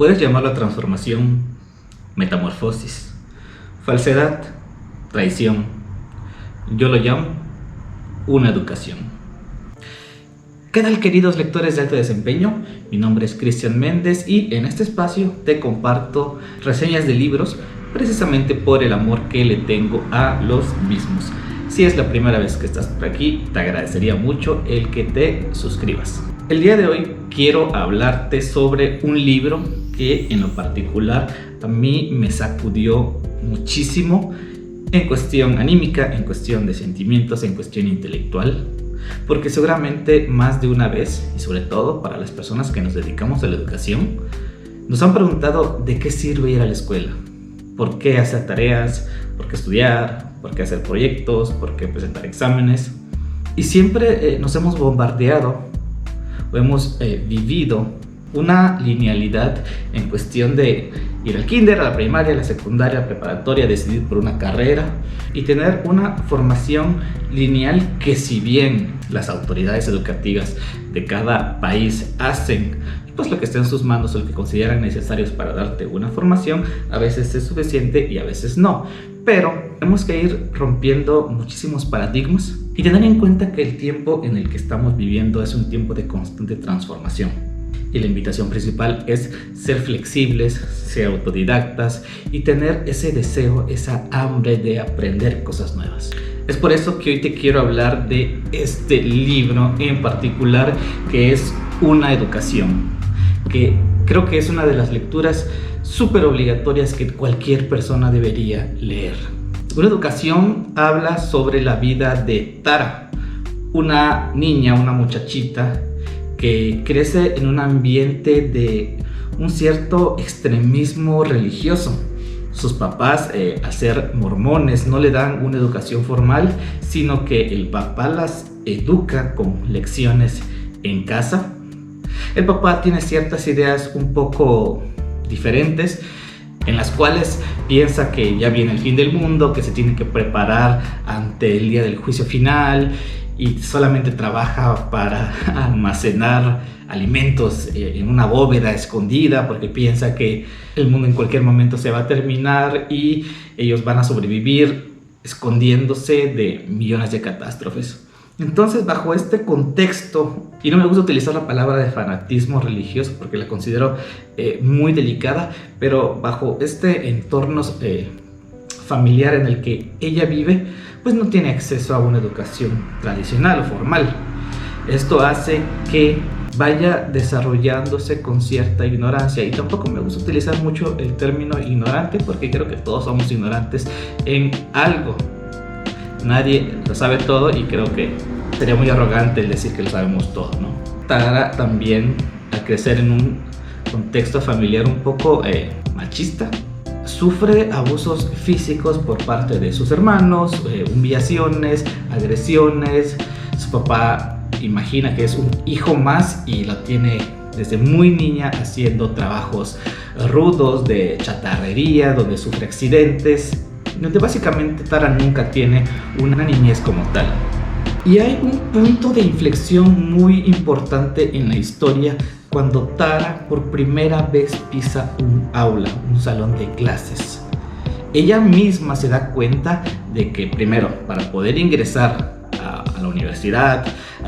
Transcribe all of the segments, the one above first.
Puedes llamarlo transformación, metamorfosis, falsedad, traición. Yo lo llamo una educación. ¿Qué tal, queridos lectores de alto desempeño? Mi nombre es Cristian Méndez y en este espacio te comparto reseñas de libros precisamente por el amor que le tengo a los mismos. Si es la primera vez que estás por aquí, te agradecería mucho el que te suscribas. El día de hoy quiero hablarte sobre un libro que en lo particular a mí me sacudió muchísimo en cuestión anímica, en cuestión de sentimientos, en cuestión intelectual, porque seguramente más de una vez, y sobre todo para las personas que nos dedicamos a la educación, nos han preguntado de qué sirve ir a la escuela, por qué hacer tareas, por qué estudiar, por qué hacer proyectos, por qué presentar exámenes, y siempre nos hemos bombardeado o hemos vivido una linealidad en cuestión de ir al kinder, a la primaria, a la secundaria, a la preparatoria, decidir por una carrera y tener una formación lineal que, si bien las autoridades educativas de cada país hacen pues lo que esté en sus manos o lo que consideran necesarios para darte una formación, a veces es suficiente y a veces no. Pero tenemos que ir rompiendo muchísimos paradigmas y tener en cuenta que el tiempo en el que estamos viviendo es un tiempo de constante transformación. Y la invitación principal es ser flexibles, ser autodidactas y tener ese deseo, esa hambre de aprender cosas nuevas. Es por eso que hoy te quiero hablar de este libro en particular, que es Una educación, que creo que es una de las lecturas súper obligatorias que cualquier persona debería leer. Una educación habla sobre la vida de Tara, una niña, una muchachita que crece en un ambiente de un cierto extremismo religioso. Sus papás, al ser mormones, no le dan una educación formal, sino que el papá las educa con lecciones en casa. El papá tiene ciertas ideas un poco diferentes, en las cuales piensa que ya viene el fin del mundo, que se tiene que preparar ante el día del juicio final, y solamente trabaja para almacenar alimentos en una bóveda escondida porque piensa que el mundo en cualquier momento se va a terminar y ellos van a sobrevivir escondiéndose de millones de catástrofes. Entonces, bajo este contexto, y no me gusta utilizar la palabra de fanatismo religioso porque la considero muy delicada, pero bajo este entorno familiar en el que ella vive, pues no tiene acceso a una educación tradicional o formal. Esto hace que vaya desarrollándose con cierta ignorancia, y tampoco me gusta utilizar mucho el término ignorante porque creo que todos somos ignorantes en algo. Nadie lo sabe todo y creo que sería muy arrogante el decir que lo sabemos todo, ¿no? Tara también, al crecer en un contexto familiar un poco machista, sufre abusos físicos por parte de sus hermanos, humillaciones, agresiones. Su papá imagina que es un hijo más y lo tiene desde muy niña haciendo trabajos rudos de chatarrería, donde sufre accidentes, donde básicamente Tara nunca tiene una niñez como tal. Y hay un punto de inflexión muy importante en la historia cuando Tara por primera vez pisa un aula, un salón de clases. Ella misma se da cuenta de que primero, para poder ingresar a la universidad,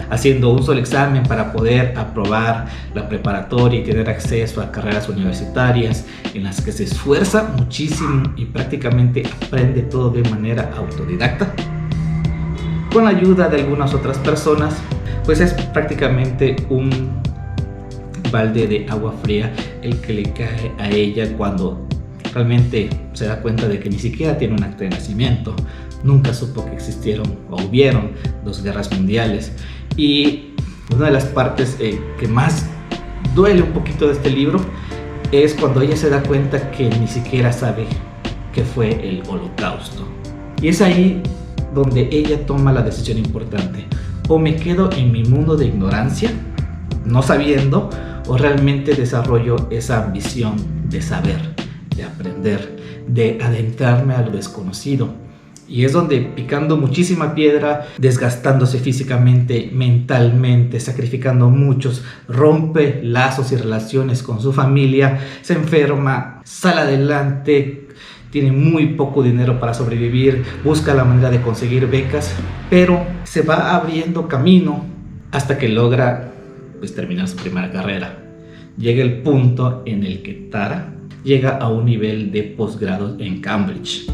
haciendo un solo examen para poder aprobar la preparatoria y tener acceso a carreras universitarias en las que se esfuerza muchísimo y prácticamente aprende todo de manera autodidacta, con la ayuda de algunas otras personas, pues es prácticamente un balde de agua fría el que le cae a ella cuando realmente se da cuenta de que ni siquiera tiene un acta de nacimiento. Nunca supo que existieron o hubieron 2 guerras mundiales. Y una de las partes que más duele un poquito de este libro es cuando ella se da cuenta que ni siquiera sabe qué fue el Holocausto. Y es ahí donde ella toma la decisión importante: o me quedo en mi mundo de ignorancia, no sabiendo, o realmente desarrollo esa ambición de saber, de aprender, de adentrarme a lo desconocido. Y es donde, picando muchísima piedra, desgastándose físicamente, mentalmente, sacrificando muchos, rompe lazos y relaciones con su familia, se enferma, sale adelante, tiene muy poco dinero para sobrevivir, busca la manera de conseguir becas, pero se va abriendo camino hasta que logra terminar su primera carrera. Llega el punto en el que Tara llega a un nivel de posgrado en Cambridge.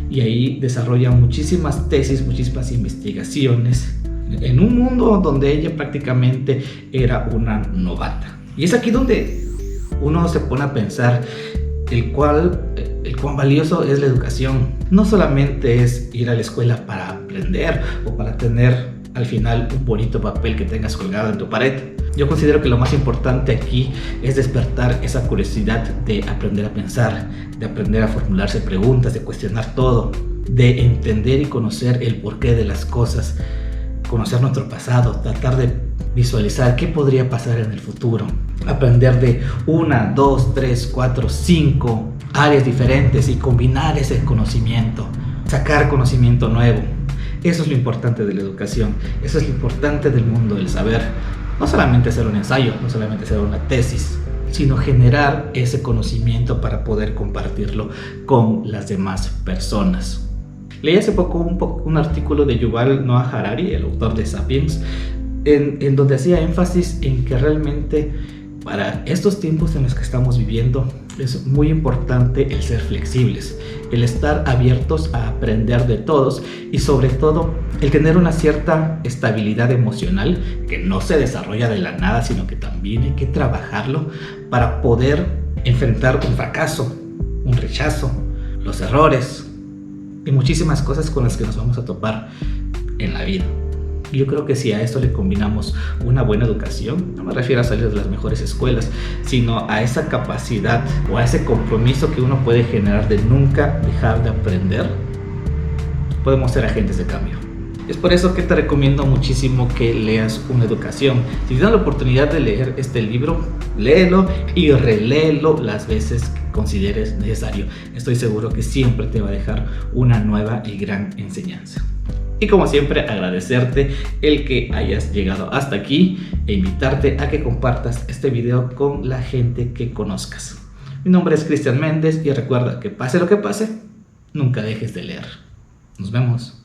Y ahí desarrolla muchísimas tesis, muchísimas investigaciones en un mundo donde ella prácticamente era una novata. Y es aquí donde uno se pone a pensar el cuán valioso es la educación. No solamente es ir a la escuela para aprender o para tener al final un bonito papel que tengas colgado en tu pared. Yo considero que lo más importante aquí es despertar esa curiosidad de aprender a pensar, de aprender a formularse preguntas, de cuestionar todo, de entender y conocer el porqué de las cosas, conocer nuestro pasado, tratar de visualizar qué podría pasar en el futuro, aprender de 1, 2, 3, 4, 5 áreas diferentes y combinar ese conocimiento, sacar conocimiento nuevo. Eso es lo importante de la educación, eso es lo importante del mundo del saber. No solamente hacer un ensayo, no solamente hacer una tesis, sino generar ese conocimiento para poder compartirlo con las demás personas. Leí hace poco un artículo de Yuval Noah Harari, el autor de Sapiens, en donde hacía énfasis en que realmente para estos tiempos en los que estamos viviendo es muy importante el ser flexibles, el estar abiertos a aprender de todos y sobre todo el tener una cierta estabilidad emocional que no se desarrolla de la nada, sino que también hay que trabajarlo para poder enfrentar un fracaso, un rechazo, los errores y muchísimas cosas con las que nos vamos a topar en la vida. Yo creo que si a esto le combinamos una buena educación, no me refiero a salir de las mejores escuelas, sino a esa capacidad o a ese compromiso que uno puede generar de nunca dejar de aprender, podemos ser agentes de cambio. Es por eso que te recomiendo muchísimo que leas Una Educación. Si tienes la oportunidad de leer este libro, léelo y reléelo las veces que consideres necesario. Estoy seguro que siempre te va a dejar una nueva y gran enseñanza. Y como siempre, agradecerte el que hayas llegado hasta aquí e invitarte a que compartas este video con la gente que conozcas. Mi nombre es Cristian Méndez y recuerda que pase lo que pase, nunca dejes de leer. Nos vemos.